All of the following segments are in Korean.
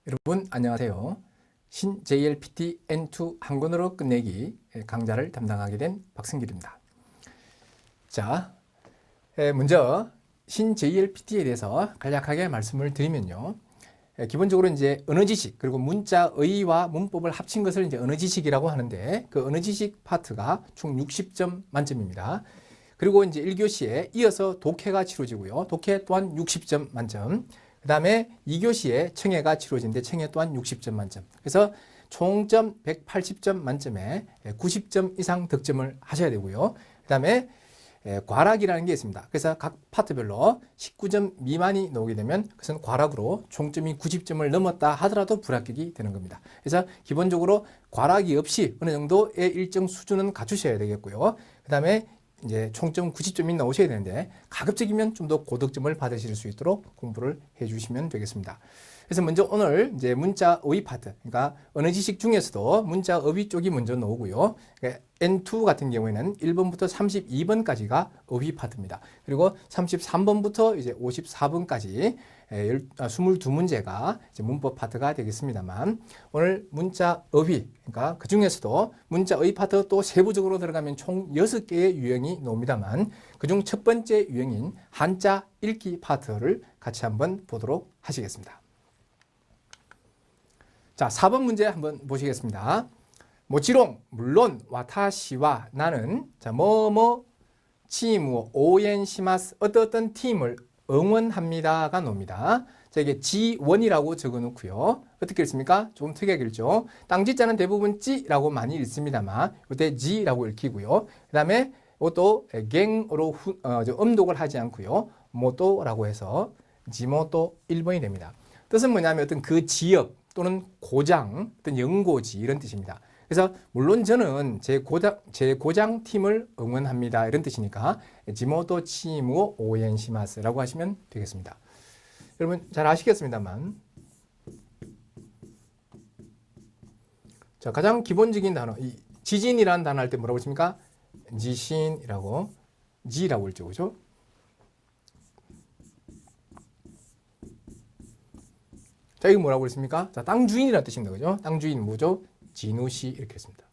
여러분 안녕하세요. 신 JLPT N2 한 권으로 끝내기 강좌를 담당하게 된 박승길입니다. 자, 먼저 신 JLPT에 대해서 간략하게 말씀을 드리면요. 기본적으로 이제 언어 지식 그리고 문자의와 문법을 합친 것을 이제 언어 지식이라고 하는데 그 언어 지식 파트가 총 60점 만점입니다. 그리고 이제 1교시에 이어서 독해가 치러지고요. 독해 또한 60점 만점. 그 다음에 2교시에 청해가 치러지는데 청해 또한 60점 만점. 그래서 총점 180점 만점에 90점 이상 득점을 하셔야 되고요. 그 다음에 과락이라는 게 있습니다. 그래서 각 파트별로 19점 미만이 나오게 되면 그것은 과락으로 총점이 90점을 넘었다 하더라도 불합격이 되는 겁니다. 그래서 기본적으로 과락이 없이 어느 정도의 일정 수준은 갖추셔야 되겠고요. 그 다음에 이제 총점 90점이 나오셔야 되는데 가급적이면 좀 더 고득점을 받으실 수 있도록 공부를 해주시면 되겠습니다. 그래서 먼저 오늘 이제 문자의 파트, 그러니까 언어 지식 중에서도 문자어휘 쪽이 먼저 나오고요. N2 같은 경우에는 1번부터 32번까지가 어휘 파트입니다. 그리고 33번부터 이제 54번까지 22문제가 이제 문법 파트가 되겠습니다만 오늘 문자어휘, 그러니까 그 중에서도 문자어휘 파트 또 세부적으로 들어가면 총 6개의 유형이 나옵니다만 그중 첫 번째 유형인 한자 읽기 파트를 같이 한번 보도록 하시겠습니다. 자, 4번 문제 한번 보시겠습니다. 모찌롱, 물론, 와타시와 나는, 자, 뭐뭐, 치무, 오엔시마스, 어떤 팀을 응원합니다가 나옵니다. 자, 이게 지원이라고 적어 놓고요. 어떻게 읽습니까? 조금 특이하게 읽죠. 땅지자는 대부분 찌라고 많이 읽습니다만, 이때 지라고 읽히고요. 그 다음에 이것도 갱으로 음독을 하지 않고요. 모토라고 해서 지모토 1번이 됩니다. 뜻은 뭐냐면 어떤 그 지역, 또는 고장, 어떤 연고지 이런 뜻입니다. 그래서 물론 저는 제 고장 팀을 응원합니다 이런 뜻이니까 지모토 치무 오엔시마스라고 하시면 되겠습니다. 여러분 잘 아시겠습니다만 자 가장 기본적인 단어 이 지진이라는 단어 할 때 뭐라고 했습니까? 지신이라고 지라고 읽죠, 그죠? 자, 이거 뭐라고 했습니까? 자, 땅 주인이라는 뜻입니다. 그죠? 땅 주인 뭐죠? 지누시 이렇게 했습니다.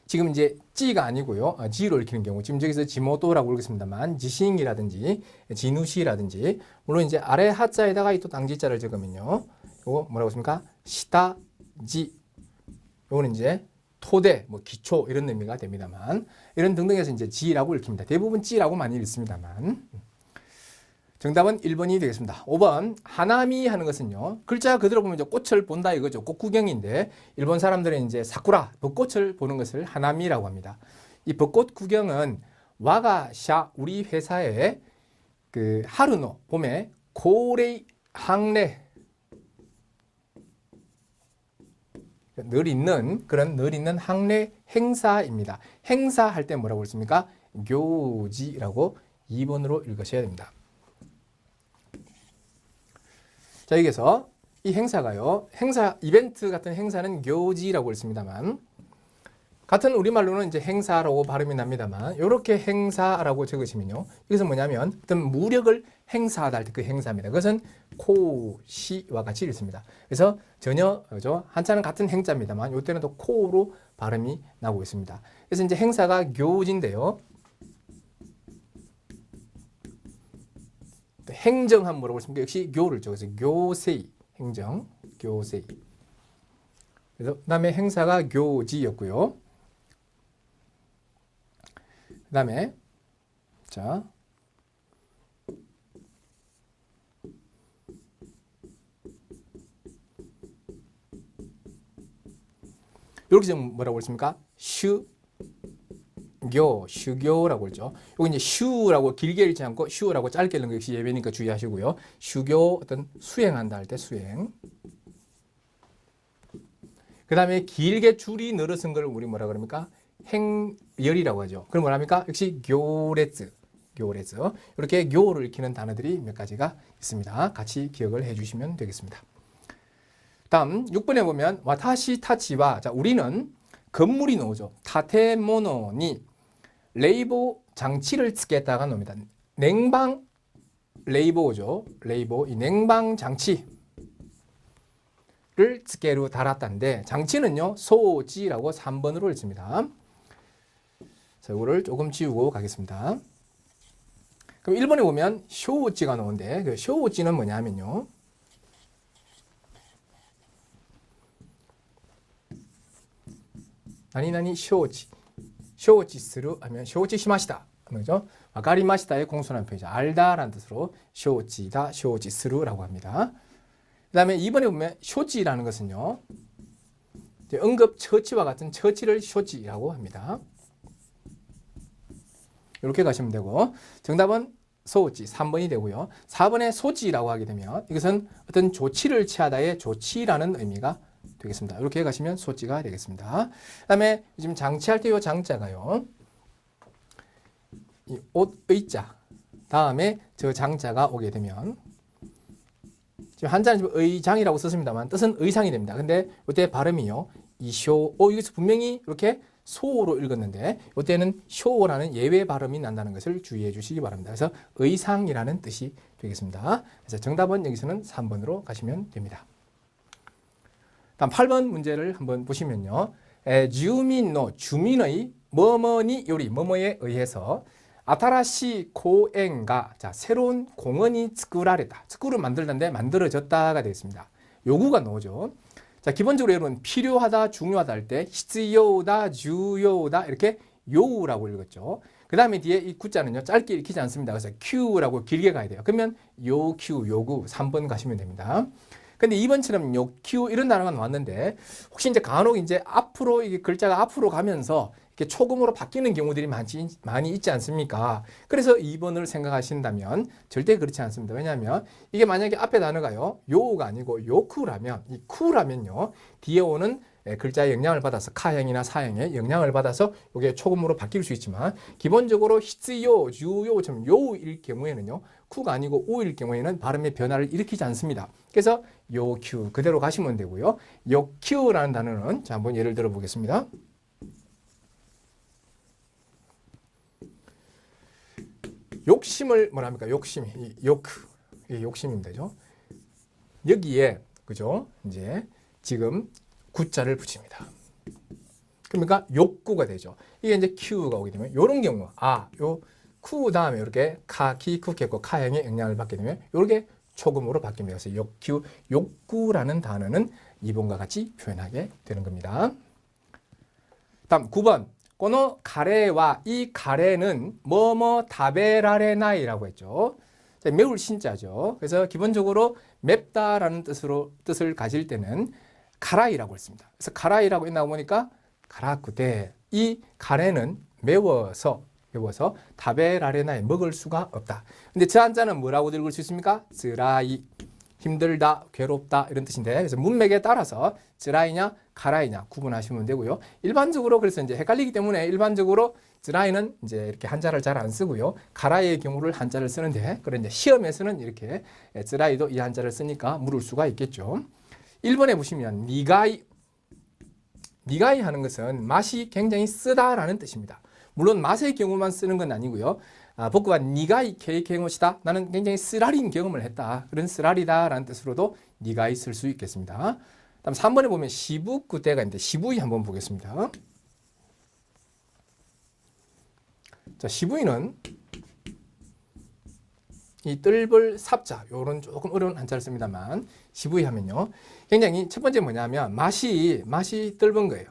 지금 이제 찌가 아니고요. 지로 읽히는 경우 지금 저기서 지모토라고 읽겠습니다만 지싱이라든지 지누시라든지 물론 이제 아래 하자에다가 또 땅지자를 적으면요. 이거 뭐라고 했습니까? 시다지. 요거는 이제 토대, 뭐 기초 이런 의미가 됩니다만 이런 등등해서 이제 지라고 읽힙니다. 대부분 찌라고 많이 읽습니다만. 정답은 1번이 되겠습니다. 5번 하나미 하는 것은요. 글자 그대로 보면 이제 꽃을 본다 이거죠. 꽃 구경인데 일본 사람들은 이제 사쿠라 벚꽃을 보는 것을 하나미라고 합니다. 이 벚꽃 구경은 와가샤 우리 회사의 그 하루노 봄에 고레이 항례 늘 있는 항례 행사입니다. 행사할 때 뭐라고 했습니까? 교지라고 2번으로 읽으셔야 됩니다. 자, 여기서 이 행사가요. 이벤트 같은 행사는 교지라고 했습니다만 같은 우리말로는 이제 행사라고 발음이 납니다만 이렇게 행사라고 적으시면요. 이것은 뭐냐면 어떤 무력을 행사하다 할 때 그 행사입니다. 그것은 코시와 같이 읽습니다. 그래서 전혀 그죠? 한자는 같은 행자입니다만 이때는 또 코로 발음이 나고 있습니다. 그래서 이제 행사가 교지인데요. 행정하면 뭐라고 했습니까? 역시 교를 적어서 교세이, 행정, 교세이. 그래서 그 다음에 행사가 교지였고요. 그 다음에 자 이렇게 좀 뭐라고 했습니까? 슈교라고 했죠. 여기 이제 슈라고 길게 읽지 않고 슈라고 짧게 읽는 거 역시 예배니까 주의하시고요. 슈교 어떤 수행한다 할 때 수행. 그 다음에 길게 줄이 늘어선 걸 우리 뭐라 그럽니까? 행열이라고 하죠. 그럼 뭐랍니까? 역시 교레츠. 이렇게 교를 읽히는 단어들이 몇 가지가 있습니다. 같이 기억을 해주시면 되겠습니다. 다음 6번에 보면 와타시 타치와 자 우리는 건물이 나오죠. 타테모노니 레이보 장치를 쓰겠다가 나옵니다. 냉방 레이보죠. 레이보 이 냉방 장치 츠게루 달았다인데 장치는요 소지라고 3번으로 읽습니다. 자, 이거를 조금 지우고 가겠습니다. 그럼 1번에 보면 쇼지가 나오는데 그 쇼지는 뭐냐면요. 나니나니 쇼지스루 하면 쇼지시마시다. 그죠? 와가리마시다의 공손한 표현이죠. 알다라는 뜻으로 쇼지다, 쇼지스루라고 합니다. 그 다음에 2번에 보면 쇼지라는 것은요. 응급 처치와 같은 처치를 쇼지라고 합니다. 이렇게 가시면 되고 정답은 소지 3번이 되고요. 4번에 소지라고 하게 되면 이것은 어떤 조치를 취하다의 조치라는 의미가 되겠습니다. 이렇게 가시면 소지가 되겠습니다. 그 다음에 지금 장치할 때 이 장자가요. 이 옷의자 다음에 저 장자가 오게 되면 지금 한자는 지금 의장이라고 썼습니다만 뜻은 의상이 됩니다. 근데 이때 발음이요. 이쇼 여기서 분명히 이렇게 소로 읽었는데 이때는 쇼라는 예외 발음이 난다는 것을 주의해 주시기 바랍니다. 그래서 의상이라는 뜻이 되겠습니다. 그래서 정답은 여기서는 3번으로 가시면 됩니다. 다음 8번 문제를 한번 보시면요. 주민의 뭐뭐니 요리 뭐뭐에 의해서 아타라시 고엔가 자 새로운 공원이 츠쿠라레다. 츠쿠를 만들던데 만들어졌다가 되겠습니다. 요구가 나오죠. 자 기본적으로 여러분 필요하다 중요하다 할 때 히츠요다 주요다 이렇게 요우라고 읽었죠. 그 다음에 뒤에 이 구자는요 짧게 읽히지 않습니다. 그래서 Q라고 길게 가야 돼요. 그러면 요큐 요구 3번 가시면 됩니다. 근데 2번처럼 요큐 이런 단어가 나왔는데 혹시 이제 간혹 이제 앞으로 이게 글자가 앞으로 가면서 이렇게 초금으로 바뀌는 경우들이 많이 있지 않습니까? 그래서 2번을 생각하신다면 절대 그렇지 않습니다. 왜냐하면 이게 만약에 앞에 단어가요 요가 아니고 요쿠라면 이 쿠라면요 뒤에 오는 글자의 영향을 받아서 카형이나 사형의 영향을 받아서 이게 초금으로 바뀔 수 있지만 기본적으로 히츠요, 주요처럼 요일 경우에는요 쿠가 아니고 우일 경우에는 발음의 변화를 일으키지 않습니다. 그래서 요큐 그대로 가시면 되고요. 요큐라는 단어는 자 한번 예를 들어 보겠습니다. 욕심을 뭐랍니까? 욕심이 요크 이게 욕심입니다. 그죠? 여기에 그죠? 이제 지금 구자를 붙입니다. 그러니까 욕구가 되죠. 이게 이제 Q가 오게 되면 이런 경우 요 쿠 다음에 이렇게 카, 키, 쿠, 겠고 카형의 영향을 받게 되면 이렇게 초금으로 바뀝니다. 그래서 욕구, 욕구라는 단어는 2번과 같이 표현하게 되는 겁니다. 다음 9번 고노 가레와 이 가레는 뭐뭐 다베라레나이라고 했죠. 자, 매울 신자죠. 그래서 기본적으로 맵다라는 뜻을 가질 때는 가라이라고 했습니다. 그래서 가라이라고 있나 보니까 가라쿠데 이 가레는 매워서 다베라레나에 먹을 수가 없다. 근데 저 한자는 뭐라고 읽을 수 있습니까? 쓰라이 힘들다, 괴롭다 이런 뜻인데 그래서 문맥에 따라서 쓰라이냐 가라이냐 구분하시면 되고요. 일반적으로 그래서 이제 헷갈리기 때문에 일반적으로 쓰라이는 이제 이렇게 한자를 잘 안 쓰고요. 가라이의 경우를 한자를 쓰는데 그런데 시험에서는 이렇게 쓰라이도 이 한자를 쓰니까 물을 수가 있겠죠. 1번에 보시면 니가이 하는 것은 맛이 굉장히 쓰다라는 뜻입니다. 물론 맛의 경우만 쓰는 건 아니고요. 복구가 니가이 케이케모시다. 나는 굉장히 쓰라린 경험을 했다. 그런 쓰라리다라는 뜻으로도 니가이 쓸 수 있겠습니다. 다음 3번에 보면 시부쿠대가 있는데 시부이 한번 보겠습니다. 자, 시부이는 이 뜰벌 삽자 요런 조금 어려운 한자를 씁니다만 시부이 하면요. 굉장히 첫 번째 뭐냐면 맛이 뜰번 거예요.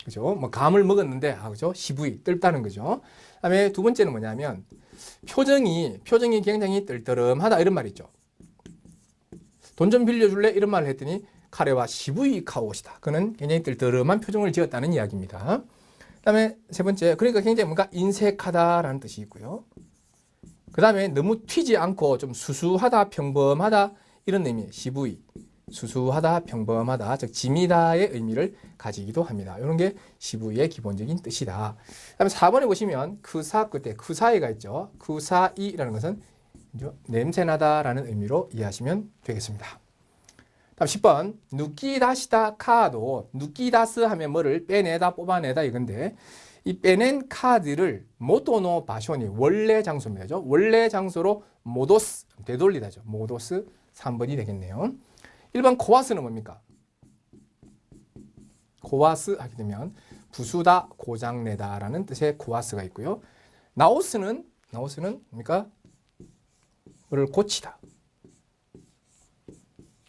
그죠? 뭐 감을 먹었는데 그죠? 시부이 뜰다는 거죠. 그다음에 두 번째는 뭐냐면 표정이 굉장히 뜰뜨름하다 이런 말이죠. 돈 좀 빌려줄래? 이런 말을 했더니 카레와 시부이 카오시다. 그는 굉장히 뜰뜨름한 표정을 지었다는 이야기입니다. 그다음에 세 번째 그러니까 굉장히 뭔가 인색하다라는 뜻이 있고요. 그다음에 너무 튀지 않고 좀 수수하다, 평범하다 이런 의미 시부이 수수하다, 평범하다, 즉 지미다의 의미를 가지기도 합니다. 이런 게 시부이의 기본적인 뜻이다. 그다음에 4번에 보시면 쿠사 끝에 쿠사이가 있죠. 쿠사이라는 것은 냄새나다라는 의미로 이해하시면 되겠습니다. 다음 10번 누끼다시다 카도 누끼다스 하면 뭐를 빼내다 뽑아내다 이건데 이 빼낸 카드를 모토노 바쇼니 원래 장소입니다. 원래 장소로 모도스 되돌리다죠. 모도스 3번이 되겠네요. 1번 코와스는 뭡니까? 코와스 하게 되면 부수다, 고장내다라는 뜻의 코와스가 있고요. 나오스는 뭡니까? 뭐를 고치다.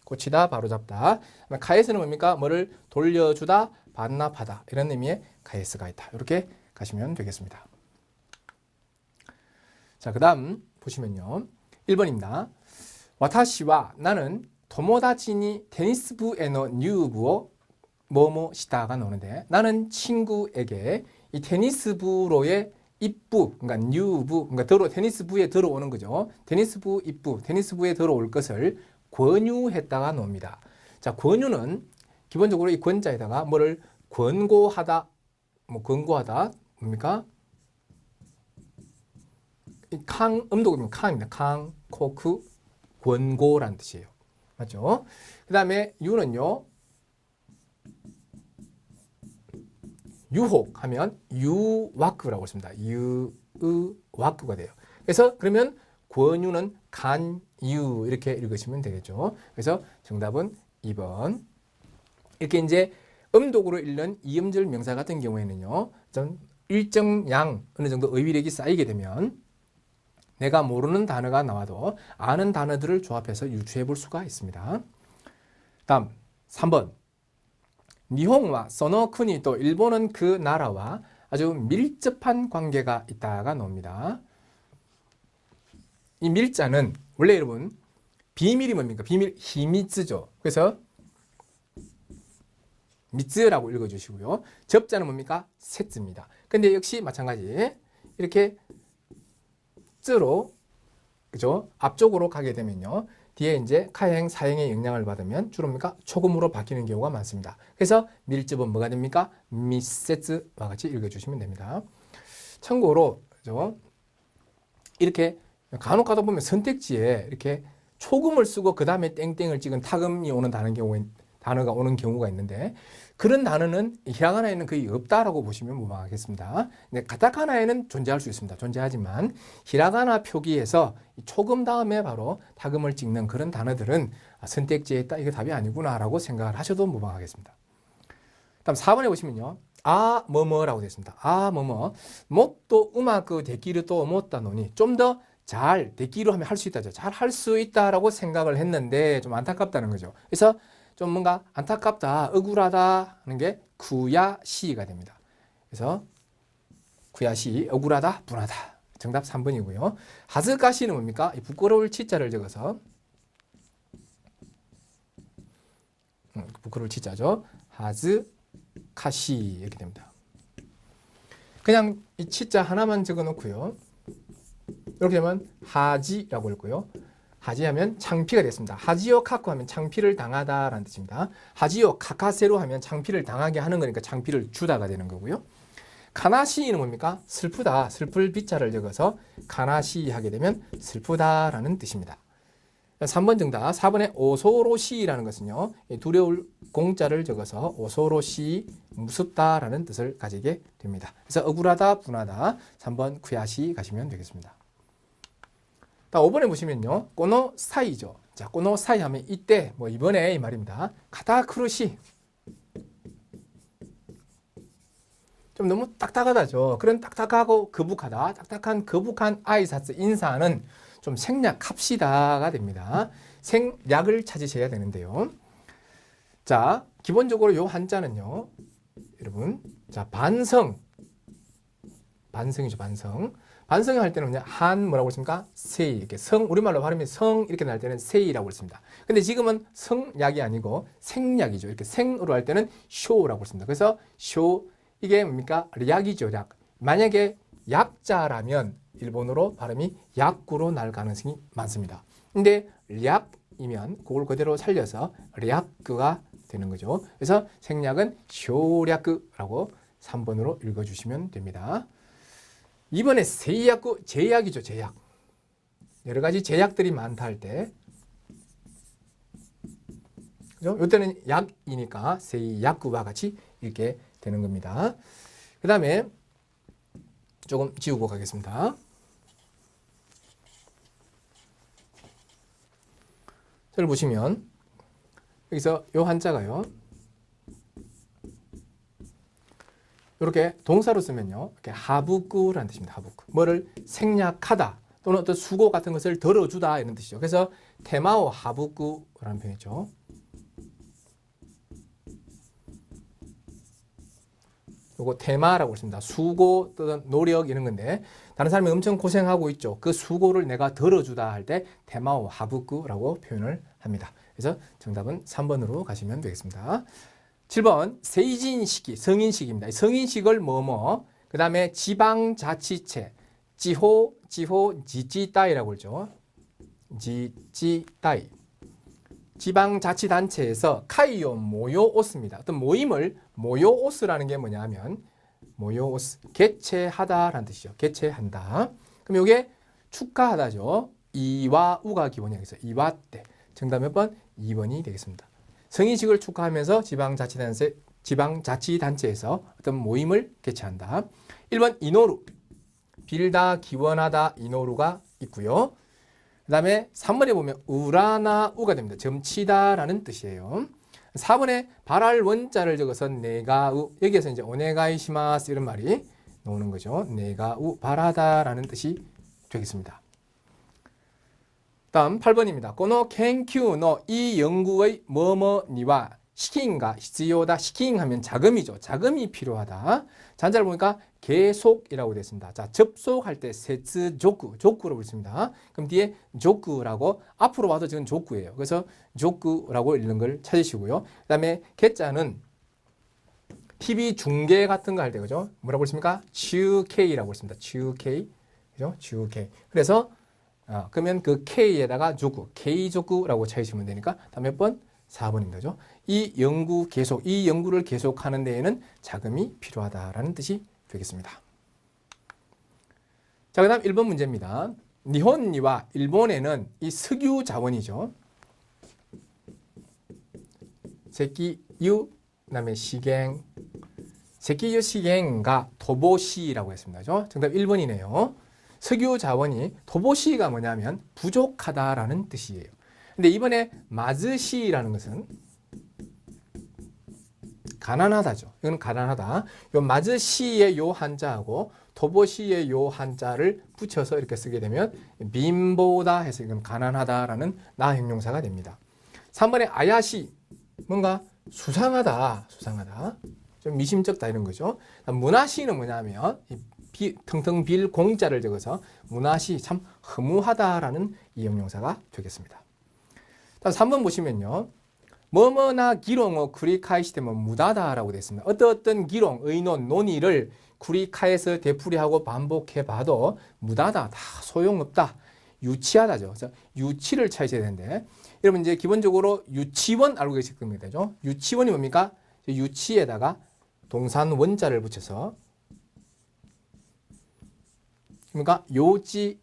고치다, 바로잡다. 카에스는 뭡니까? 뭐를 돌려주다, 반납하다. 이런 의미의 카에스가 있다. 이렇게 가시면 되겠습니다. 자, 그 다음 보시면요. 1번입니다. 와타시와 나는 토모다치니 테니스부에노 뉴부を뭐뭐 시다가 나오는데 나는 친구에게 이 테니스부로의 입부, 그러니까 뉴부, 그러니까 테니스부에 들어오는 거죠. 테니스부 입부, 테니스부에 들어올 것을 권유했다가 나옵니다. 자, 권유는 기본적으로 이 권자에다가 뭐를 권고하다, 뭐 권고하다 뭡니까? 이 캉 음독은 캉입니다. 캉, 코크, 권고라는 뜻이에요. 맞죠? 그 다음에 유는요. 유혹하면 유와크라고 했습니다. 유와크가 돼요. 그래서 그러면 권유는 간유 이렇게 읽으시면 되겠죠. 그래서 정답은 2번. 이렇게 이제 음독으로 읽는 이음절 명사 같은 경우에는요. 좀 일정 양 어느 정도 어휘력이 쌓이게 되면 내가 모르는 단어가 나와도 아는 단어들을 조합해서 유추해 볼 수가 있습니다. 다음 3번. 니혼과 서너쿠니 또 일본은 그 나라와 아주 밀접한 관계가 있다가 나옵니다. 이 밀자는 원래 여러분 비밀이 뭡니까? 비밀 히미츠죠. 그래서 미츠라고 읽어주시고요. 접자는 뭡니까? 세츠입니다. 근데 역시 마찬가지 이렇게 쯔로 그죠? 앞쪽으로 가게 되면요. 뒤에 이제 카행, 사행의 영향을 받으면 주로 뭡니까? 초금으로 바뀌는 경우가 많습니다. 그래서 밀접은 뭐가 됩니까? 미세츠와 같이 읽어주시면 됩니다. 참고로 그죠? 이렇게 간혹 가다 보면 선택지에 이렇게 초금을 쓰고 그 다음에 땡땡을 찍은 타금이 오는 단어가 오는 경우가 있는데 그런 단어는 히라가나에는 거의 없다라고 보시면 무방하겠습니다. 근데 가타카나에는 존재할 수 있습니다. 존재하지만 히라가나 표기에서 초금 다음에 바로 타금을 찍는 그런 단어들은 선택지에 있다. 이게 답이 아니구나라고 생각을 하셔도 무방하겠습니다. 다음 4번에 보시면요. 아 뭐뭐라고 되어 있습니다. 아 뭐뭐 못또 우마크 데키를 또 못다 노니 좀 더 잘 데키로 하면 할 수 있다죠. 잘 할 수 있다라고 생각을 했는데 좀 안타깝다는 거죠. 그래서 좀 뭔가 안타깝다, 억울하다 하는 게 구야시가 됩니다. 그래서 구야시, 억울하다, 분하다. 정답 3번이고요. 하즈카시는 뭡니까? 부끄러울 치자를 적어서 부끄러울 치자죠. 하즈카시 이렇게 됩니다. 그냥 이 치자 하나만 적어 놓고요. 이렇게 되면 하지라고 읽고요. 하지하면 창피가 됐습니다. 하지요 카쿠 하면 창피를 당하다라는 뜻입니다. 하지요 카카세로 하면 창피를 당하게 하는 거니까 창피를 주다가 되는 거고요. 카나시는 뭡니까? 슬프다. 슬플 비자를 적어서 카나시 하게 되면 슬프다라는 뜻입니다. 3번 정답. 4번에 오소로시라는 것은요. 두려울 공자를 적어서 오소로시 무섭다라는 뜻을 가지게 됩니다. 그래서 억울하다, 분하다. 3번 쿠야시 가시면 되겠습니다. 5번에 보시면요. 꼬노 사이죠. 자, 꼬노 사이 하면 이때, 뭐 이번에 이 말입니다. 카타크루시. 좀 너무 딱딱하다죠. 그런 딱딱하고 거북하다. 딱딱한 거북한 아이사스 인사는 좀 생략합시다가 됩니다. 생략을 찾으셔야 되는데요. 자, 기본적으로 요 한자는요. 여러분, 자, 반성이죠, 반성. 반성을 할 때는 그냥 한 뭐라고 했습니까? 세이 이렇게 우리말로 발음이 성 이렇게 날 때는 세이라고 했습니다. 근데 지금은 성약이 아니고 생약이죠. 이렇게 생으로 할 때는 쇼라고 했습니다. 그래서 쇼 이게 뭡니까? 약이죠, 약. 만약에 약자라면 일본어로 발음이 약구로 날 가능성이 많습니다. 근데 략이면 그걸 그대로 살려서 략구가 되는 거죠. 그래서 생략은 쇼략구라고 3번으로 읽어주시면 됩니다. 이번에 세약구, 제약이죠, 제약. 여러 가지 제약들이 많다 할 때. 그죠? 이때는 약이니까 세약구와 같이 읽게 되는 겁니다. 그 다음에 조금 지우고 가겠습니다. 저를 보시면 여기서 요 한자가요. 이렇게 동사로 쓰면요. 이렇게 하부구라는 뜻입니다. 하부구. 뭐를 생략하다 또는 어떤 수고 같은 것을 덜어주다 이런 뜻이죠. 그래서 테마오 하부구라는 표현이죠. 요거 테마라고 했습니다. 수고 또는 노력 이런 건데 다른 사람이 엄청 고생하고 있죠. 그 수고를 내가 덜어주다 할 때 테마오 하부구라고 표현을 합니다. 그래서 정답은 3번으로 가시면 되겠습니다. 7번 세이진시기 성인식입니다. 성인식을 뭐뭐 그 다음에 지방자치체 지호 지지따이라고 그러죠. 지지따이 지방자치단체에서 카이요 모요오스입니다. 어떤 모임을 모요오스라는 게 뭐냐면 모요오스 개최하다라는 뜻이죠. 개최한다. 그럼 이게 축하하다죠. 이와 우가 기본이야. 그래서 이와 때 정답 몇 번? 2번이 되겠습니다. 성인식을 축하하면서 지방자치단체에서 어떤 모임을 개최한다. 1번 이노루 빌다 기원하다 이노루가 있고요. 그 다음에 3번에 보면 우라나 우가 됩니다. 점치다라는 뜻이에요. 4번에 바랄 원자를 적어서 네가우 여기에서 이제 오네가이시마스 이런 말이 나오는 거죠. 네가우 바라다라는 뜻이 되겠습니다. 다음 8번입니다. 고노 켄큐노 이 연구의 뭐뭐니와 시킨가必要다 시킨 하면 자금이죠. 자금이 필요하다. 잔자를 보니까 계속이라고 되어 있습니다. 자, 접속할 때 세츠 조구, 조구라고 있습니다. 그럼 뒤에 조구라고 앞으로 와도 지금 조구예요. 그래서 조구라고 읽는 걸 찾으시고요. 그 다음에 개자는 TV 중계 같은 거 할 때 그죠? 뭐라고 했습니까? 주케이라고 했습니다. 주케이. 그죠? 주케이. 그래서 그러면 그 K에다가 조구, K조구라고 찾으시면 되니까 다음 몇 번? 4번입니다. 그죠? 이 연구를 계속하는 데에는 자금이 필요하다라는 뜻이 되겠습니다. 자, 그 다음 1번 문제입니다. 니혼니와 일본에는 이 석유 자원이죠. 세키유, 그 다음에 시갱, 세키유 시갱가 도보시라고 했습니다. 그죠? 정답 1번이네요. 석유 자원이 도보시가 뭐냐면 부족하다라는 뜻이에요. 근데 이번에 마즈시라는 것은 가난하다죠. 이건 가난하다. 요 마즈시의 요 한자하고 도보시의 요 한자를 붙여서 이렇게 쓰게 되면 빈보다 해서 이건 가난하다라는 나 형용사가 됩니다. 3번에 아야시 뭔가 수상하다. 좀 미심쩍다 이런 거죠. 문화시는 뭐냐면 텅텅 빌 공자를 적어서 문화시 참 허무하다라는 이 형용사가 되겠습니다. 다음 3번 보시면요. 뭐뭐나 기롱어 구리카이시되면 무다다라고 되어 있습니다. 어떤 기롱, 의논, 논의를 구리카에서 되풀이하고 반복해봐도 무다다, 다 소용없다, 유치하다죠. 그래서 유치를 찾으셔야 되는데 여러분 이제 기본적으로 유치원 알고 계실 겁니다. 그죠? 유치원이 뭡니까? 유치에다가 동산 원자를 붙여서 그러니까 요지eng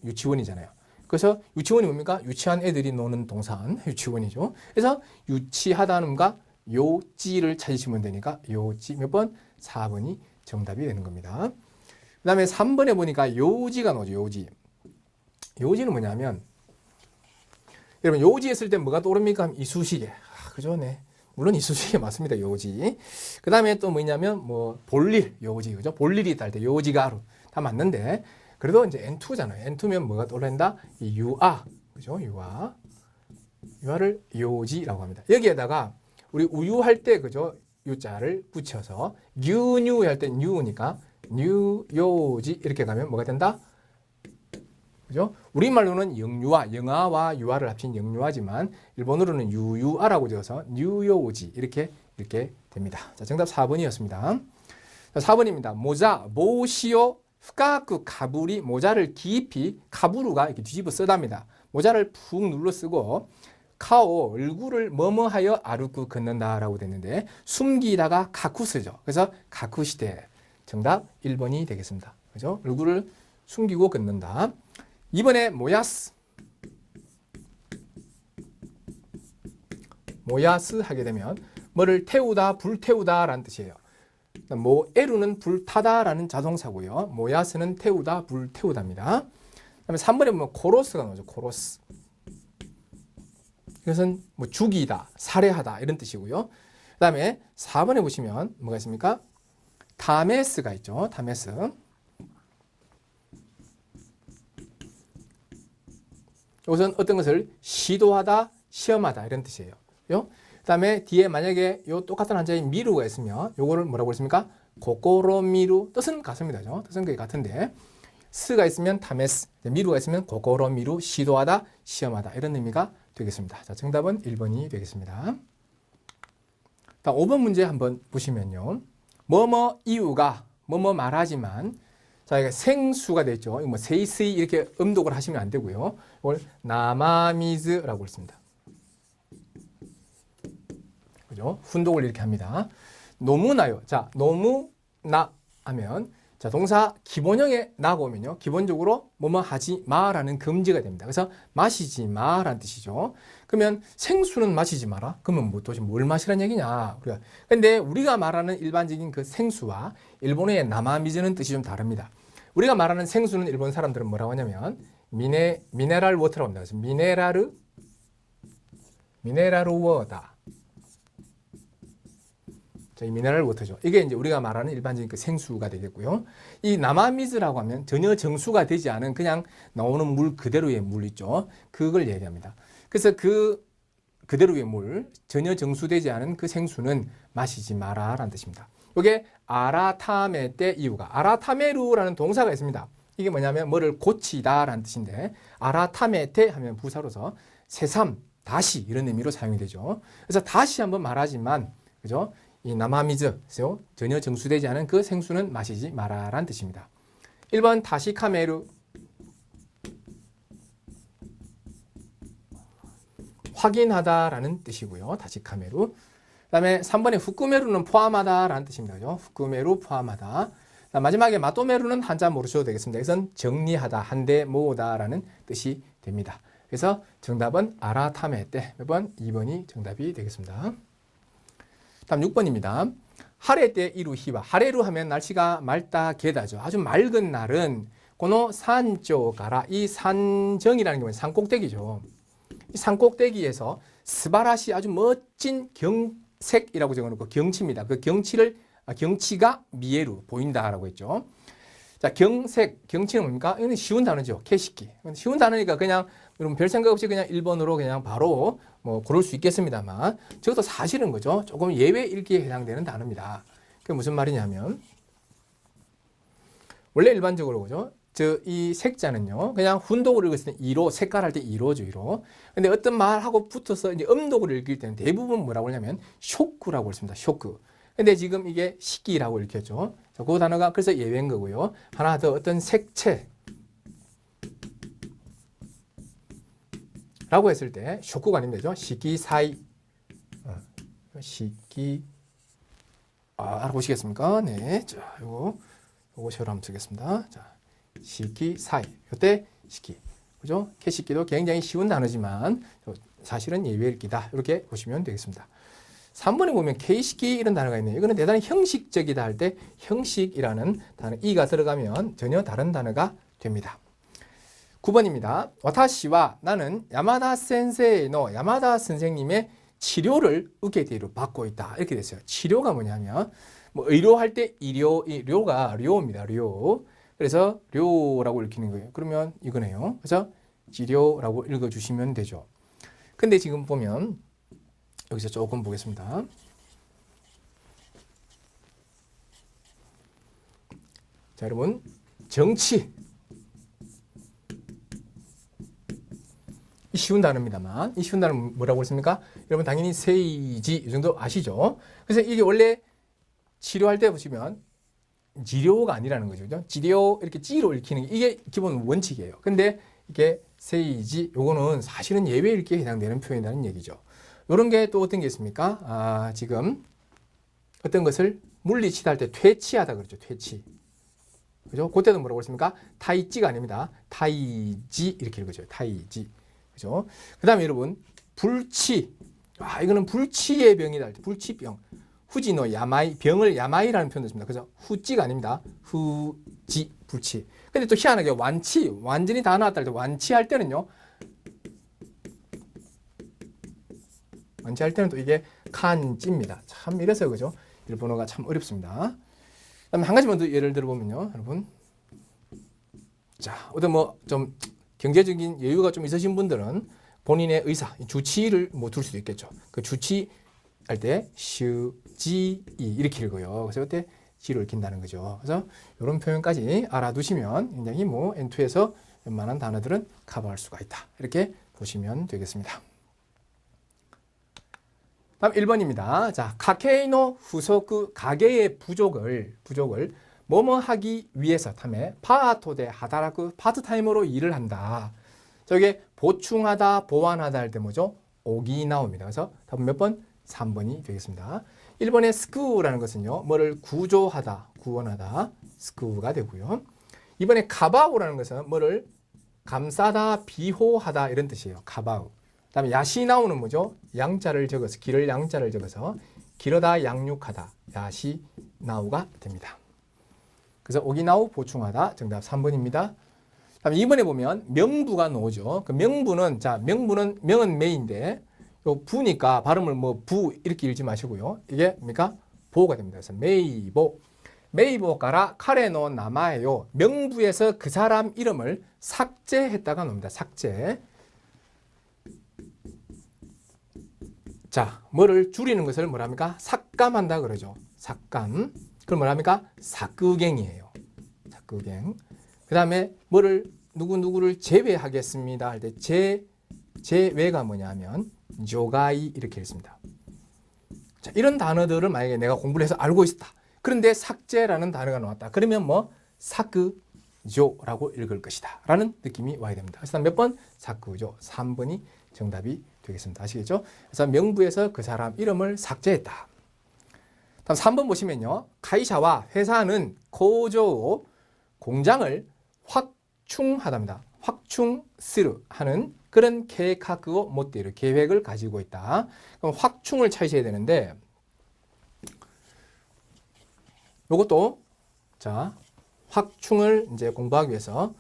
유치원이잖아요. 그래서 유치원이 뭡니까? 유치한 애들이 노는 동산 유치원이죠. 그래서 유치하다는가 요지를 찾으시면 되니까 요지 몇 번? 4번이 정답이 되는 겁니다. 그 다음에 3번에 보니까 요지가 나오죠. 요지. 요지는 뭐냐면 여러분 요지 했을 때 뭐가 떠오릅니까? 이쑤시개. 그죠? 네. 물론 이쑤시개 맞습니다. 요지. 그 다음에 또 뭐냐면 뭐 볼일 요지. 그죠? 볼일이 있다 할 때 요지가루. 다 맞는데 그래도 이제 N2잖아요. N2면 뭐가 떠오른다? 이 유아. 그죠? 유아. 유아를 요지라고 합니다. 여기에다가 우리 우유할 때 그죠? 유자를 붙여서 뉴뉴 할 때 뉴니까 뉴요지 이렇게 가면 뭐가 된다? 그죠? 우리말로는 영유아, 영아와 유아를 합친 영유아지만 일본어로는 유유아라고 지어서 뉴요지 이렇게 됩니다. 자, 정답 4번이었습니다. 자, 4번입니다. 모자, 모시오, 후카쿠 가부리, 모자를 깊이 가부루가 이렇게 뒤집어 쓰답니다. 모자를 푹 눌러 쓰고 카오, 얼굴을 뭐뭐하여 아르쿠 걷는다라고 됐는데 숨기다가 가쿠스죠. 그래서 가쿠시대. 정답 1번이 되겠습니다. 그죠? 얼굴을 숨기고 걷는다. 2번에 모야스. 모야스 하게 되면 뭐를 태우다, 불태우다 라는 뜻이에요. 모에루는 불타다라는 자동사고요. 모야스는 태우다, 불태우다입니다. 그다음에 3번에 보면 코로스가 나오죠. 코로스. 이것은 뭐 죽이다, 살해하다 이런 뜻이고요. 그 다음에 4번에 보시면 뭐가 있습니까? 타메스가 있죠. 타메스. 이것은 어떤 것을 시도하다, 시험하다 이런 뜻이에요. 그 다음에 뒤에 만약에 요 똑같은 한자인 미루가 있으면 요거를 뭐라고 했습니까? 고코로미루. 뜻은 같습니다. 뜻은 거의 같은데 스가 있으면 타메스, 미루가 있으면 고코로미루, 시도하다, 시험하다 이런 의미가 되겠습니다. 자, 정답은 1번이 되겠습니다. 다음 5번 문제 한번 보시면요. 뭐뭐 이유가 뭐뭐 말하지만 자, 이게 생수가 되죠. 뭐 세이스이 이렇게 음독을 하시면 안 되고요. 이걸 나마미즈라고 했습니다. 그죠? 훈독을 이렇게 합니다. 너무나요. 자, 너무나 하면 자, 동사 기본형에 나고 오면요. 기본적으로 뭐뭐 하지 마라는 금지가 됩니다. 그래서 마시지 마라는 뜻이죠. 그러면 생수는 마시지 마라. 그러면 뭐 도대체 뭘 마시라는 얘기냐? 근데 우리가 말하는 일반적인 그 생수와 일본어의 나마미즈는 뜻이 좀 다릅니다. 우리가 말하는 생수는 일본 사람들은 뭐라고 하냐면 미네랄 워터라고 합니다. 그래서 미네랄 워다. 이 미네랄 워터죠. 이게 이제 우리가 말하는 일반적인 그 생수가 되겠고요. 이 나마미즈라고 하면 전혀 정수가 되지 않은 그냥 나오는 물 그대로의 물 있죠. 그걸 얘기합니다. 그래서 그대로의 물, 전혀 정수되지 않은 그 생수는 마시지 마라라는 뜻입니다. 이게 아라타메 때 이유가 아라타메루라는 동사가 있습니다. 이게 뭐냐면 뭐를 고치다라는 뜻인데 아라타메 때 하면 부사로서 새삼, 다시 이런 의미로 사용이 되죠. 그래서 다시 한번 말하지만 그죠? 이 나마미즈, 전혀 정수되지 않은 그 생수는 마시지 마라라는 뜻입니다. 1번 다시카메루, 확인하다라는 뜻이고요. 다시카메루. 그 다음에 3번에 후쿠메루는 포함하다라는 뜻입니다. 그죠? 후쿠메루 포함하다. 마지막에 마토메루는 한자 모르셔도 되겠습니다. 이것은 정리하다, 한데 모으다라는 뜻이 됩니다. 그래서 정답은 아라타메 때 몇 번? 2번이 정답이 되겠습니다. 다음 6번입니다. 하레 때 이루히와 하레루 하면 날씨가 맑다 게다죠. 아주 맑은 날은 고노 산조가라 이 산정이라는 게 산꼭대기죠. 이 산꼭대기에서 스바라시 아주 멋진 경색이라고 적어놓고 경치입니다. 그 경치가 미에루 보인다라고 했죠. 자, 경치는 뭡니까? 이건 쉬운 단어죠. 케시키. 쉬운 단어니까 그냥 여러분 별 생각 없이 그냥 1번으로 그냥 바로 뭐 고를 수 있겠습니다만 저것도 사실은 거죠. 조금 예외 읽기에 해당되는 단어입니다. 그게 무슨 말이냐면 원래 일반적으로 그죠. 이 색자는요. 그냥 훈독을 읽을 때는 이로 색깔할 때 이로죠. 이로. 근데 어떤 말하고 붙어서 이제 음독을 읽을 때는 대부분 뭐라고 하냐면 쇼크라고 했습니다. 쇼크. 근데 지금 이게 식기라고 읽혔죠. 자, 그 단어가 그래서 예외인 거고요. 하나 더 어떤 색채 라고 했을 때 쇼크가 아니면 되죠. 시기사이. 알아보시겠습니까? 네. 자, 요거 세로 한번 쓰겠습니다. 자, 시기사이. 요때 시기. 그죠? 캐시기도 굉장히 쉬운 단어지만 사실은 예외 읽기다. 이렇게 보시면 되겠습니다. 3번에 보면 케이시키 이런 단어가 있네요. 이거는 대단히 형식적이다 할 때 형식이라는 단어 이가 들어가면 전혀 다른 단어가 됩니다. 9번입니다. 와타시와 나는 야마다 센세이노 야마다 선생님의 치료를 우케테이로 받고 있다. 이렇게 됐어요. 치료가 뭐냐면 뭐 의료할 때 료가 료입니다. 료. 그래서 료라고 읽히는 거예요. 그러면 이거네요. 그래서 치료라고 읽어주시면 되죠. 근데 지금 보면 여기서 조금 보겠습니다. 자, 여러분 정치 쉬운 단어입니다만 이 쉬운 단어 뭐라고 했습니까? 여러분 당연히 세이지 이 정도 아시죠? 그래서 이게 원래 치료할 때 보시면 지료가 아니라는 거죠. 지료 이렇게 찌로 읽히는 게 이게 기본 원칙이에요. 근데 이게 세이지 요거는 사실은 예외 읽기에 해당되는 표현이라는 얘기죠. 이런 게 또 어떤 게 있습니까? 지금 어떤 것을 물리치다 할 때 퇴치하다 그러죠. 퇴치. 그죠? 그때도 뭐라고 했습니까? 타이찌가 아닙니다. 타이지 이렇게 읽어줘요. 타이지. 그죠? 그 다음에 여러분 불치. 이거는 불치의 병이다 할 때 불치병. 후지노 야마이 병을 야마이라는 표현도 있습니다. 그죠? 후찌가 아닙니다. 후지 불치. 근데 또 희한하게 완치 완전히 다 나왔다 할 때 완치할 때는요. 원체 할 때는 또 이게 칸지입니다. 참 이래서 그죠? 일본어가 참 어렵습니다. 그다음에 한 가지만 더 예를 들어보면요, 여러분. 자, 어떤 뭐 좀 경제적인 여유가 좀 있으신 분들은 본인의 의사, 주치의를 뭐 둘 수도 있겠죠. 그 주치 할 때 슈지이 이렇게 읽어요. 그래서 그때 지를 긴다는 거죠. 그래서 이런 표현까지 알아두시면 굉장히 뭐 N2에서 웬만한 단어들은 커버할 수가 있다. 이렇게 보시면 되겠습니다. 다음 1번입니다. 자, 가케이노 후소크 가게의 부족을 뭐뭐 하기 위해서 탐에 파토데 하다라쿠 파트타임으로 일을 한다. 저게 보충하다, 보완하다 할 때 뭐죠? 오기 나옵니다. 그래서 답은 몇 번? 3번이 되겠습니다. 1번의 스쿠라는 것은요, 뭐를 구조하다, 구원하다, 스쿠가 되고요. 2번의 가바우라는 것은 뭐를 감싸다, 비호하다 이런 뜻이에요. 가바우. 그 다음에 야시나우는 뭐죠? 양자를 적어서, 길을 양자를 적어서 기르다, 양육하다, 야시나우가 됩니다. 그래서 오기나우, 보충하다, 정답 3번입니다. 다음 2번에 보면 명부가 나오죠. 그 명부는, 자, 명은 메인데, 요 부니까 발음을 뭐 부 이렇게 읽지 마시고요. 이게 뭡니까? 보가 됩니다. 그래서 메이보. 메이보가라 카레노 나마에요. 명부에서 그 사람 이름을 삭제했다가 나옵니다. 삭제. 자, 뭐를 줄이는 것을 뭐랍니까? 삭감한다 그러죠. 삭감. 그럼 뭐랍니까? 삭구갱이에요. 삭구갱. 그 다음에 뭐를 누구를 제외하겠습니다 할 때 제외가 뭐냐 하면 조가이 이렇게 했습니다. 자, 이런 단어들을 만약에 내가 공부를 해서 알고 있었다. 그런데 삭제라는 단어가 나왔다. 그러면 뭐 사크조라고 읽을 것이다. 라는 느낌이 와야 됩니다. 그래서 몇 번? 사크조. 3번이 정답이 되겠습니다. 아시겠죠? 그래서 명부에서 그 사람 이름을 삭제했다. 다음 3번 보시면요. 카이샤와 회사는 고조 공장을 확충하답니다. 확충스루 하는 그런 계획하고 못대로 계획을 가지고 있다. 그럼 확충을 찾으셔야 되는데 이것도 자 확충을 이제 공부하기 위해서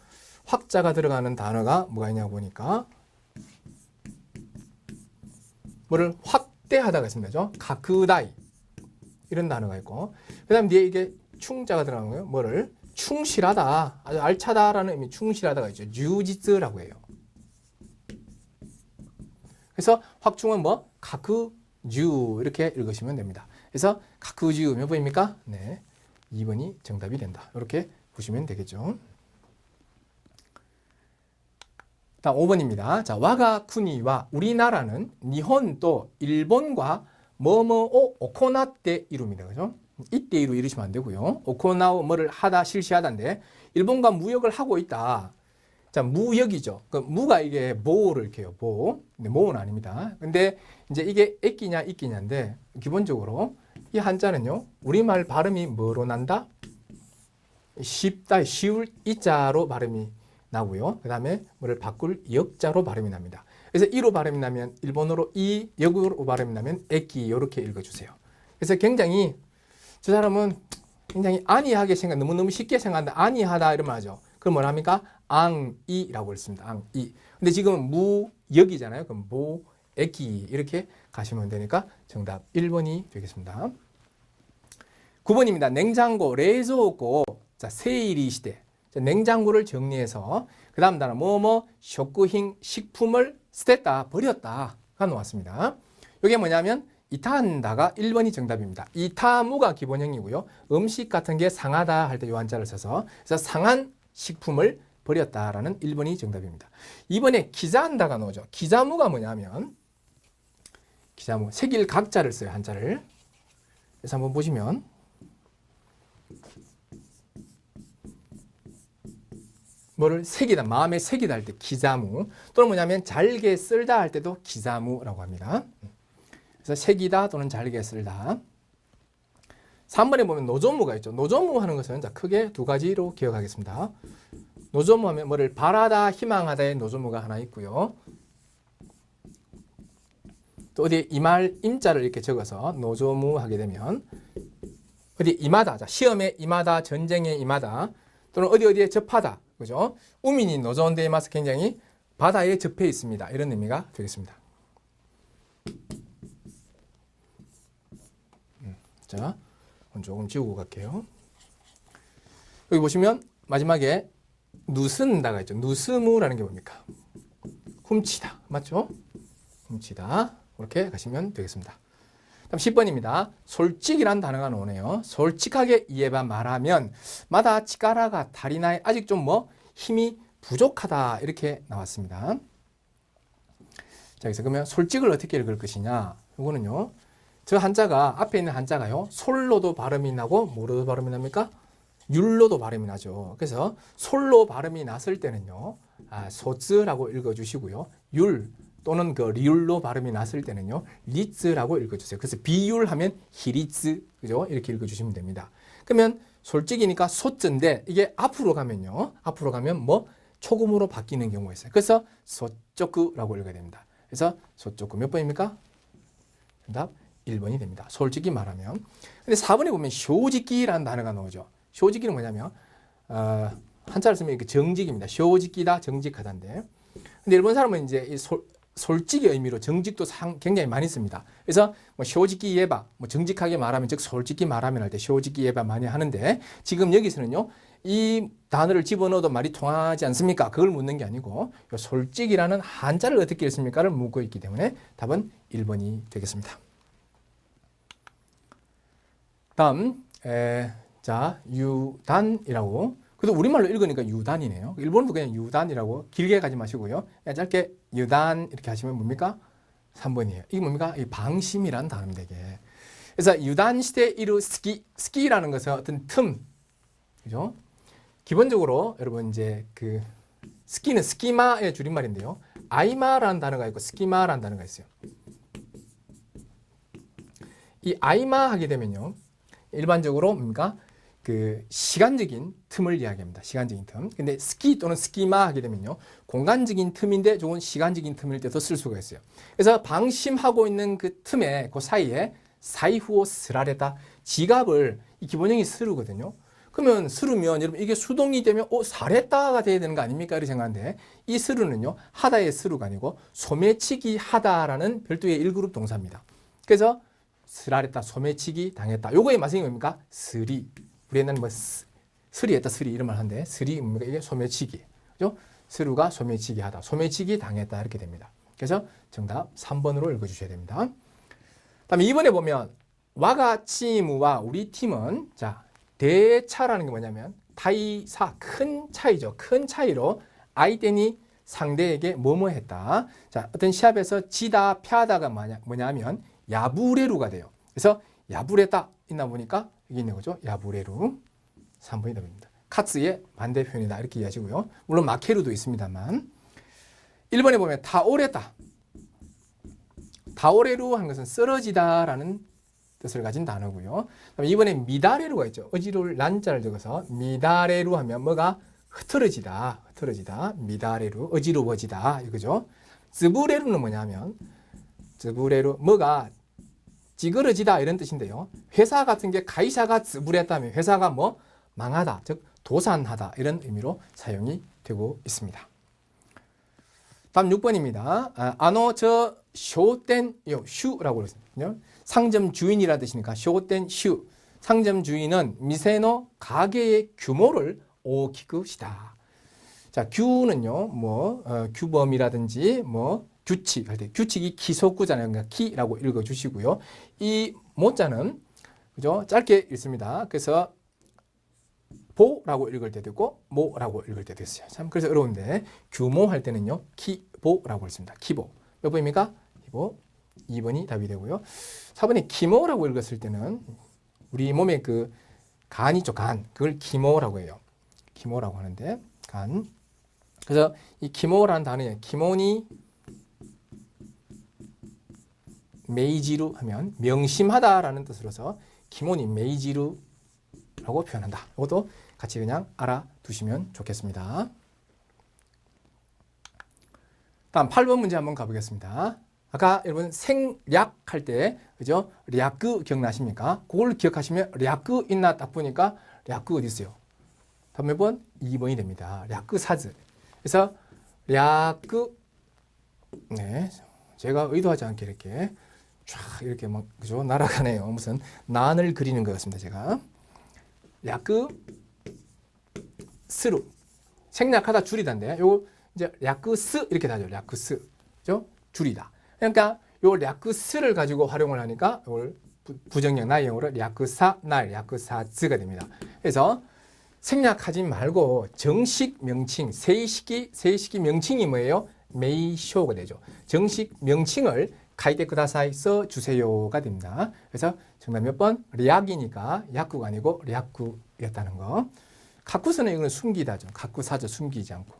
확자가 들어가는 단어가 뭐가 있냐고 보니까 뭐를 확대하다가 있습니다. 그죠? 가크다이 이런 단어가 있고 그 다음 뒤에 이게 충자가 들어가는 거예요. 뭐를 충실하다, 아주 알차다라는 의미 충실하다가 있죠. 뉴지스라고 해요. 그래서 확충은 뭐 가크주 이렇게 읽으시면 됩니다. 그래서 가크주 몇 번입니까? 네, 2번이 정답이 된다. 이렇게 보시면 되겠죠. 다음 5번입니다. 자, 와가 쿠니와 우리나라는 니혼 또 일본과 뭐뭐오 오코나떼 이루입니다. 그죠? 이때 이루 이르시면 안 되고요. 오코나오 뭐를 하다 실시하다인데 일본과 무역을 하고 있다. 자, 무역이죠. 그 무가 이게 모를 이렇게 해요. 모. 근데 모는 아닙니다. 근데 이제 이게 액기냐 이끼냐인데 기본적으로 이 한자는요. 우리말 발음이 뭐로 난다? 쉽다, 쉬울 이자로 발음이 나고요. 그 다음에 뭐를 바꿀 역자로 발음이 납니다. 그래서 이로 발음이 나면 일본어로 이, 역으로 발음이 나면 액기 이렇게 읽어주세요. 그래서 굉장히 저 사람은 굉장히 안이하게 너무너무 쉽게 생각한다. 안이하다 이러면 하죠. 그럼 뭐라 합니까? 앙이라고 했습니다. 앙이. 근데 지금 무역이잖아요. 그럼 모, 액기 이렇게 가시면 되니까 정답 1번이 되겠습니다. 9번입니다. 냉장고, 레이저고, 자, 세일이 시대. 냉장고를 정리해서 그 다음 단어 뭐뭐 쇼쿠힌 식품을捨てた, 버렸다가 나왔습니다. 이게 뭐냐면 이타한다가 1번이 정답입니다. 이타무가 기본형이고요. 음식 같은 게 상하다 할 때 요 한자를 써서 그래서 상한 식품을 버렸다라는 1번이 정답입니다. 2번에 기자한다가 나오죠. 기자무가 뭐냐면 기자무, 색일 각자를 써요. 한자를. 그래서 한번 보시면 뭐를 색이다, 마음의 색이다 할 때 기자무, 또는 뭐냐면 잘게 쓸다 할 때도 기자무라고 합니다. 그래서 색이다 또는 잘게 쓸다. 3번에 보면 노조무가 있죠. 노조무 하는 것은 자, 크게 두 가지로 기억하겠습니다. 노조무 하면 뭐를 바라다, 희망하다의 노조무가 하나 있고요. 또 어디 이말 임자를 이렇게 적어서 노조무 하게 되면 어디 임하다, 자, 시험에 임하다, 전쟁에 임하다, 또는 어디에 접하다, 그죠? 우민이 노조원대에 맞서 굉장히 바다에 접해 있습니다. 이런 의미가 되겠습니다. 자, 조금 지우고 갈게요. 여기 보시면 마지막에 누슨다가 있죠. 누스무라는 게 뭡니까? 훔치다. 맞죠? 훔치다. 이렇게 가시면 되겠습니다. 다음 10번입니다. 솔직이란 단어가 나오네요. 솔직하게 이해봐 말하면 마다 치가라가 다리나에 아직 좀 힘이 부족하다 이렇게 나왔습니다. 자, 여기서 그러면 솔직을 어떻게 읽을 것이냐? 이거는요. 저 한자가 앞에 있는 한자가요. 솔로도 발음이 나고 뭐로도 발음이 납니까? 율로도 발음이 나죠. 그래서 솔로 발음이 났을 때는요. 소즈라고 읽어주시고요. 율 또는 그 리율로 발음이 났을 때는요. 리츠라고 읽어주세요. 그래서 비율하면 히리츠 그죠? 이렇게 읽어주시면 됩니다. 그러면 솔직이니까 소즈인데 이게 앞으로 가면요. 앞으로 가면 초금으로 바뀌는 경우가 있어요. 그래서 소쪼쿠라고 읽어야 됩니다. 그래서 소쪼쿠 몇 번입니까? 정답 1번이 됩니다. 솔직히 말하면. 근데 4번에 보면 쇼지끼라는 단어가 나오죠. 쇼지끼는 뭐냐면 한자를 쓰면 이렇게 정직입니다. 쇼지끼다 정직하다인데. 근데 일본 사람은 이제 이 솔직의 의미로 정직도 굉장히 많이 씁니다. 그래서 쇼지끼 예바 정직하게 말하면 즉 솔직히 말하면 할 때 쇼지끼 예바 많이 하는데 지금 여기서는요. 이 단어를 집어넣어도 말이 통하지 않습니까? 그걸 묻는 게 아니고 솔직이라는 한자를 어떻게 읽습니까를 묻고 있기 때문에 답은 1번이 되겠습니다. 다음 자 유단이라고 그래도 우리말로 읽으니까 유단이네요. 일본어도 그냥 유단이라고 길게 가지 마시고요. 그냥 짧게 유단 이렇게 하시면 뭡니까? 3번이에요. 이게 뭡니까? 이 방심이란 단어입니다. 이게. 그래서 유단 시대 이루 스키라는 것은 어떤 틈, 그죠? 기본적으로 여러분 이제 그 스키는 스키마의 줄임말인데요. 아이마라는 단어가 있고 스키마라는 단어가 있어요. 이 아이마 하게 되면요. 일반적으로 뭡니까? 그 시간적인 틈을 이야기합니다. 시간적인 틈. 근데 스키 또는 스키마 하게 되면요. 공간적인 틈인데 좋은 시간적인 틈일 때도 쓸 수가 있어요. 그래서 방심하고 있는 그 틈에 그 사이에 사이후오 스라레다 지갑을 이 기본형이 스르거든요. 그러면 스르면 여러분 이게 수동이 되면 사레다가 돼야 되는 거 아닙니까? 이렇게 생각하는데 이 스르는요. 하다의 스르가 아니고 소매치기 하다라는 별도의 1그룹 동사입니다. 그래서 스라랬다, 소매치기 당했다. 요거의 맛이 뭡니까? 스리. 우리 옛날에 스리했다, 스리 이런 말 하는데 스리 뭡니까? 이게 소매치기. 그죠? 스루가 소매치기 하다, 소매치기 당했다 이렇게 됩니다. 그래서 정답 3번으로 읽어주셔야 됩니다. 다음에 2번에 보면 와가치무와 우리 팀은 자 대차라는 게 뭐냐면 타이사 큰 차이죠. 큰 차이로 아이덴이 상대에게 뭐뭐 했다. 자 어떤 시합에서 지다 피하다가 뭐냐면 야부레루가 돼요. 그래서 야부레다 있나 보니까 여기 있는 거죠. 야부레루 3번이 답입니다. 카츠의 반대 표현이다 이렇게 이해하시고요. 물론 마케루도 있습니다만 1번에 보면 타오레다. 타오레루 하는 것은 쓰러지다라는 뜻을 가진 단어고요. 그다음에 이번에 미다레루가 있죠. 어지러울 난자를 적어서 미다레루 하면 뭐가 흐트러지다. 흐트러지다. 미다레루 어지러워지다 이거죠. 즈부레루는 뭐냐면 즈부레루 뭐가 찌그러지다 이런 뜻인데요. 회사 같은 게 가이샤가 즈부레했다면 회사가 망하다 즉 도산하다 이런 의미로 사용이 되고 있습니다. 다음 6번입니다. 저 쇼텐 슈라고 그랬거든요. 상점 주인이라 뜻이니까 쇼텐 슈. 상점 주인은 미세노 가게의 규모를 오키쿠시다. 자, 규는요. 규범이라든지 규칙 할 때 규칙이 기소구잖아요. 그러니까 키라고 읽어 주시고요. 이 모자는 그죠? 짧게 읽습니다. 그래서 보라고 읽을 때도 있고 모라고 읽을 때도 있어요. 참 그래서 어려운데 규모 할 때는요. 키보라고 읽습니다. 키보. 몇 번입니까? 키보. 2번이 답이 되고요. 4번에 기모라고 읽었을 때는 우리 몸에 그 간 있죠. 간. 그걸 기모라고 해요. 기모라고 하는데 간. 그래서 이 기모라는 단어에 기모니 메이지루 하면 명심하다라는 뜻으로서 기모니 메이지루라고 표현한다. 이것도 같이 그냥 알아두시면 좋겠습니다. 다음 8번 문제 한번 가보겠습니다. 아까 여러분 생략 할 때 그죠? 략그 기억나십니까? 그걸 기억하시면 략그 있나 딱 보니까 략그 어디 있어요? 다음 몇 번? 2번이 됩니다. 략그 사즈. 그래서 략그 네 제가 의도하지 않게 이렇게 쫙 이렇게 막 그죠? 날아가네요. 무슨 난을 그리는 것 같습니다. 제가 야크 스루 생략하다 줄이다인데 요거 이제 야크스 이렇게 다죠. 야크스 그죠? 줄이다. 그러니까 요 야크스를 가지고 활용을 하니까 이걸 부정형 나형으로 야크사 날 야크사즈가 됩니다. 그래서 생략하지 말고 정식 명칭 세이시기 명칭이 뭐예요? 메이쇼가 되죠. 정식 명칭을 가이데 쿠다사이 써 주세요가 됩니다. 그래서 정답 몇 번? 략이니까 약구가 아니고 략구였다는 거. 가쿠스는 이거는 숨기다죠. 가쿠사죠. 숨기지 않고.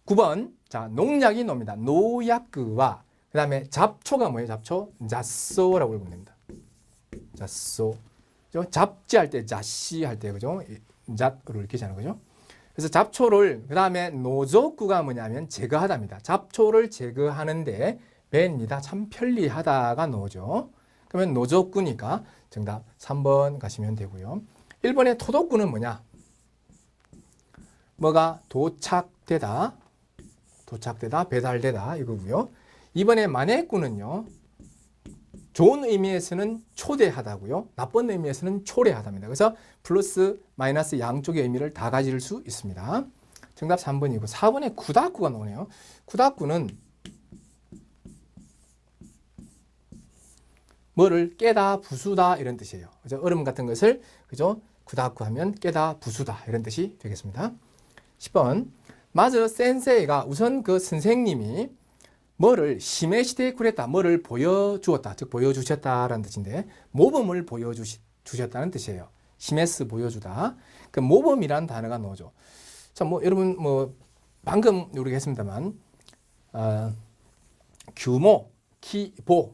9번. 자, 농약이 놉니다. 노약구와 그다음에 잡초가 뭐예요? 잡초? 자쏘라고 읽으면 됩니다. 자쏘. 잡지 할 때 자씨 할 때 그죠? 잣으로 이렇게 하는 거죠. 그래서 잡초를 그다음에 노조구가 뭐냐면 제거하다입니다. 잡초를 제거하는데 벤니다. 참 편리하다가 노죠. 그러면 노조구니까 정답 3번 가시면 되고요. 1번의 토독구는 뭐냐? 뭐가 도착되다, 배달되다 이거고요. 2번의 만해구는요. 좋은 의미에서는 초대하다고요. 나쁜 의미에서는 초래하다입니다. 그래서 플러스 마이너스 양쪽의 의미를 다 가질 수 있습니다. 정답 3번이고 4번에 구다구가 나오네요. 구다구는 뭐를 깨다 부수다 이런 뜻이에요. 그죠? 얼음 같은 것을 그죠? 구다구 하면 깨다 부수다 이런 뜻이 되겠습니다. 10번 마즈 센세이가 우선 그 선생님이 뭐를 시메시대 쿠레타 뭐를 보여주었다 즉 보여주셨다라는 뜻인데 모범을 보여주셨다는 뜻이에요. 시메스 보여주다. 그 모범이라는 단어가 나오죠. 자, 뭐 여러분 뭐 방금 우리가 했습니다만 규모, 보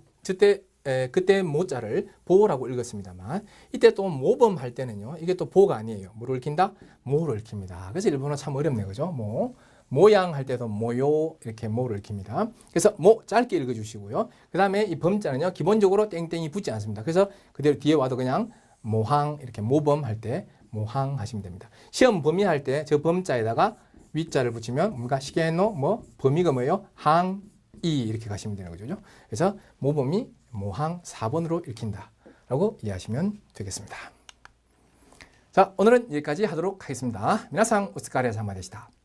그때 모자를 보라고 읽었습니다만 이때 또 모범할 때는요. 이게 또 보가 아니에요. 뭐를 읽힌다? 모를 읽힙니다. 그래서 일본어 참 어렵네요. 그죠? 모양 할 때도 모요 이렇게 모를 읽힙니다. 그래서 모 짧게 읽어주시고요. 그 다음에 이 범자는요. 기본적으로 땡땡이 붙지 않습니다. 그래서 그대로 뒤에 와도 그냥 모항 이렇게 모범 할 때 모항 하시면 됩니다. 시험 범위 할 때 저 범자에다가 위자를 붙이면 뭔가 시계노 뭐 범위가 뭐예요? 항이 이렇게 가시면 되는 거죠. 그래서 모범이 모항 4번으로 읽힌다 라고 이해하시면 되겠습니다. 자, 오늘은 여기까지 하도록 하겠습니다. 미나상 오스카레 사마でした.